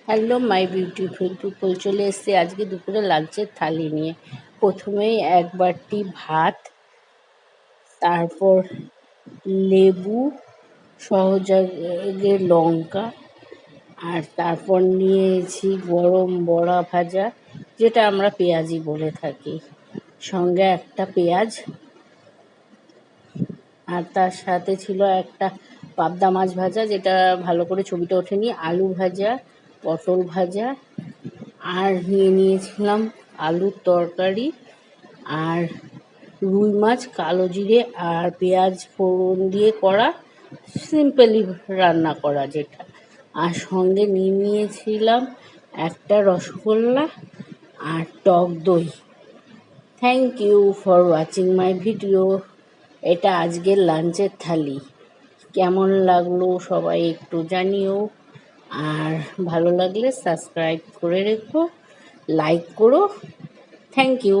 Hello my beautiful people, চলে এসেছি আজকে দুপুরে লাঞ্চের থালি নিয়ে। প্রথমেই এক বাটি ভাত, তারপর লেবু, সহযোগে লঙ্কা, আর তারপর নিয়েছি গরম বড়া ভাজা, যেটা আমরা পেঁয়াজি বলে থাকি, সঙ্গে একটা পেঁয়াজ, আর তার সাথে ছিল একটা পাবদা মাছ ভাজা, যেটা ভালো করে ছবিটা ওঠেনি, আলু ভাজা, পটল ভাজা, আর নিয়েছিলাম আলুর তরকারি, আর রুই মাছ কালো জিরে আর পেঁয়াজ ফোড়ন দিয়ে করা, সিম্পলি রান্না করা যেটা। আর সঙ্গে নিয়েছিলাম একটা রসগোল্লা আর টক দই। Thank you for watching my video. এটা আজকের লাঞ্চের থালি। কেমন লাগলো সবাই একটু জানিও, আর ভালো লাগলে সাবস্ক্রাইব করে রেখো, লাইক করো। Thank you.